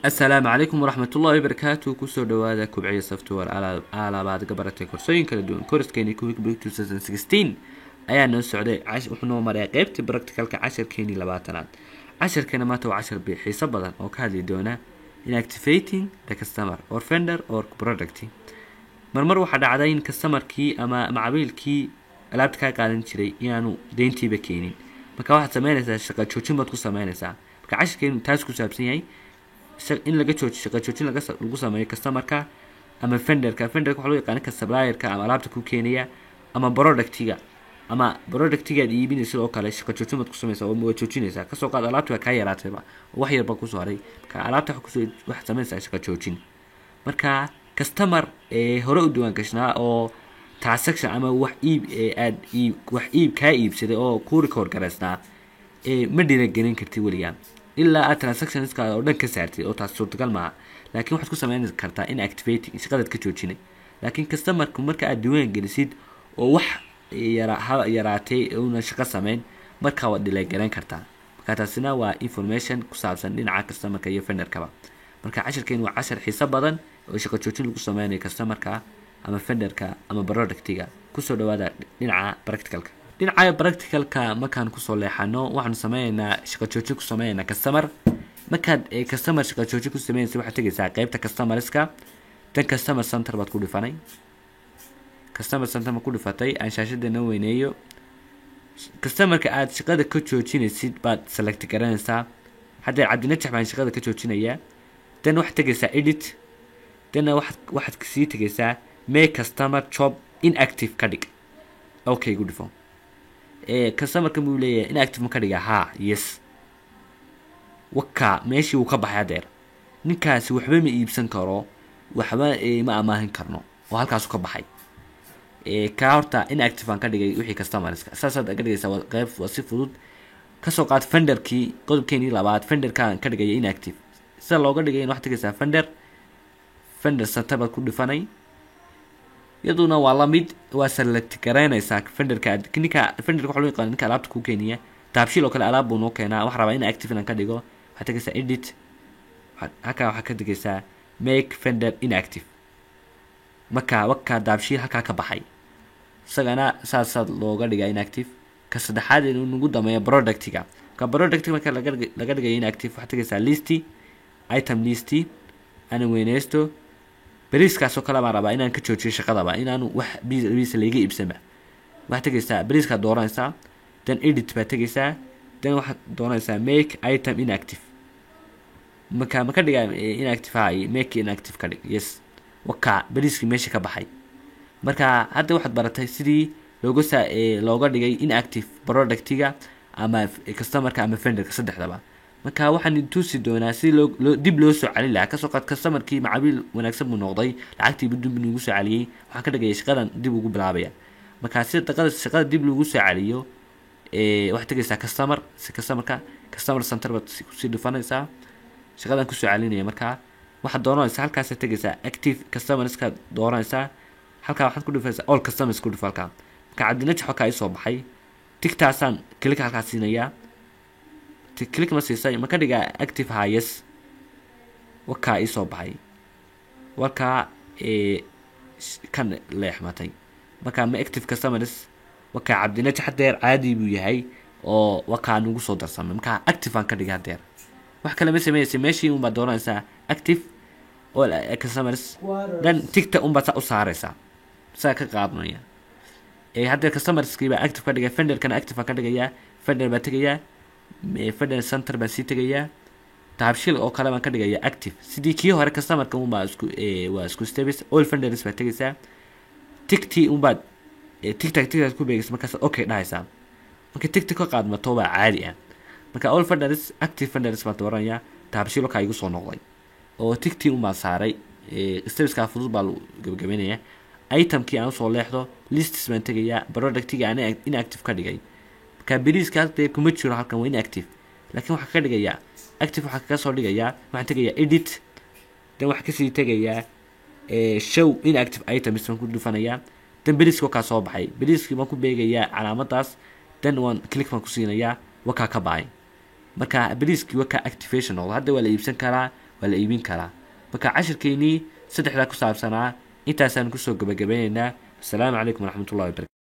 السلام عليكم ورحمة الله وبركاته. كسر دوادا كوبعية سوفتوير على بعد قبرتي كورسين كلا دون كورس كيني كويك بيك 2016 أيان السعودية وحنو مريا قيبت براكتيكالك 10 كيني لباتنات 10 كلمات و 10 بحساب بدن أو كهذه دونا inactivating the customer or vendor or product مرمر واحد عدين customer كي أما معبيل كي ألعبت كا قادن شري يعني دينتي بكينين مكا واحد سمينة شقة شوشين بتكو سمينة مكا 10 كيني تاسكو سابسيني in laga joojiyo shaqo joojin lagu sameeyo customer-ka ama vendor-ka waxa loo yaqaan ka supplier-ka ama alaabta ku keenaya ama product-ga aad iibinayso oo kale shaqo joojin baad ku sameeysaa oo ma joojinaysaa ka soo qaad alaabta ka yaraatayba wax yar ba ku soo haray ka alaabta wax sameeysaa shaqo joojin marka customer hore u diiwaan gashnaa oo transaction ama wax iib ka iibsaday oo ku record garaysnaa ma dhiirigelin kartid waligaan إلا transactions كا أو دنك سعرتي أو تصورت كلمة لكن واحد كوسا ما كرتا inactivating شغلة كتشوتشيني لكن customer كمركا أدوين جلسيد ووح يراتي أو نشقة سمين مركا ودي لجرين كرتا كرتا سنة و information كسابسن لين ع customer كي يفنر كبا مركا 10 كين و10 حساب بدن وشقة تشوتشين كوسا ما customer كا أما فندر كا أما product تيجا كوسا دوادا لين ع practical كا dhinaca practical-ka markaan ku soo leexano waxaan sameeynaa shaqo joojin ku sameeynaa customer markaad customer shaqo joojin ku sameynaysa waxaad tagaysaa qaybta customer-ska tan customer center baad ku dhifanay customer center ma ku dhifatay aan shaashadeena weyneeyo customer-ka aad shaqada ka joojinaysid baad select garanaysaa hadda cabdinajax baan shaqada ka joojinayaa tan waxaad tagaysaa edit tan waxaad kasii tagaysaa make customer job inactive ka dhig okay good phone customer ka muulaya inactive ma ka dhiga ha yes waka meeshii uu ka baxay adeer ninkaasi waxba ma iibsan karo waxba ma amaahin karno oo halkaas uu ka baxay ka horta inactive aan ka dhigay wixii customerska saasaad ka dhigaysaa qayb si fudud ka soo qaad vendor-kii qodobkeenii labaad vendor-ka ka dhigay inactive sida looga dhigay in wax tagaysaa vendor center baad ku dhifanay yaduna waa la mid waa select garanaysaa vendor-ka vendor-ka waxa loo yaqaan ninka alaabta ku keenaya taabshiil oo kale alaab buu noo keenaa wax rabaa in active inaan ka dhigo waxaad tagaysaa edit halkaa waxaad ka dhigaysaa make vendor inactive marka waka taabshiil halkaa ka baxay isagana saasaad looga dhigaa inactive ka saddexaad inuu nagu dameeyo product-ga ka product-ga marka laga dhigayo inactive waxaad tagaysaa list item list ana weynaysto bariiskaasoo kale baan rabaa inaan ka joojiyo shaqadaba inaanu wax bariis laga iibsanba waxaad tagaysaa bariiskaad dooranaysaa then edit baad tagaysaa then waxaad doonaysaa make item inactive marka ma ka dhigaa inactive make inactive ka dhig yes waka bariiskii meesha ka baxay marka hadda waxaad baratay sidii looga dhigay inactive product-ga ama customer-ka ama vendor-ka saddexdaba marka waxaan tusi doonaa si dib loo soo celin lahaa kasoo qaad customer-kii macaamiil wanaagsan buu noqday lacagtii dib lagu soo celiyay waxaan ka dhigay shaqadan dib ugu bilaabaya marka si shaqada dib lagu soo celiyo waxaad tagaysaa customer center baad ku sii dhifanaysaa shaqadan ku soo celinaya marka waxaad doonaysaa halkaas tagaysaa active customerska dooranaysaa halkaa waxaad ku dhifanaysaa all customers ku dhif halkaa marka cabdinajax halkaa ii soo baxay tigtaasaan click halkaa siinayaa click ma siisay ma ka dhigaa active yes waka ii soo baxay waka kan leexmatay marka ma active customers waka cabdinajax hadeer caadi buu yahay oo waka nagu soo darsamay marka active aan ka dhigaa hadeer wax kale ma sameeyay meeshii un baad doonaysaa active all customers dan tigta un baad u saaraysaa saa ka qaadnaya hadeer customerskii baa active ka dhigay vendor-kana active ka dhigayaa vendor baa tagayaa vendor center baan sii tagayaa taabshiil oo kale baan ka dhigayaa active sidii kii hore customer-ka un baa isku steps all vendors baa tagaysaa tigtii un baad tigtaad ku beegaysa markaas okay dhahaysaa marka tigta ka qaadmato baa caadi ah marka all vendors active vendors baan dooranayaa taabshiil oo ka igu soo noqday oo tigtii un baan saaray stepska fudud baa gabagabeynaya item-kii aan usoo leexdo lists baan tagayaa product-ga aan inactive ka dhigay bariiska kuma jiro halkan waa inactive laakiin waxaa ka dhigayaa active waxaa kaga soo dhigayaa waxaan tagayaa edit dan waxaa kasii tagayaa show inactive items baan ku dhufanayaa dan bariiska wakaa soo baxay bariiskii baan ku beegayaa calaamadaas dan waan click baan ku siinayaa wakaa ka baxay marka bliiskii waa ka activation noqdo hadda waa la iibsan karaa waa la iibin karaa marka cashirkeennii saddexdaa ku saabsanaa intaasaan kusoo gabagabaynaynaa. asalaamu calaykum waraxmatullahi wabarakatu.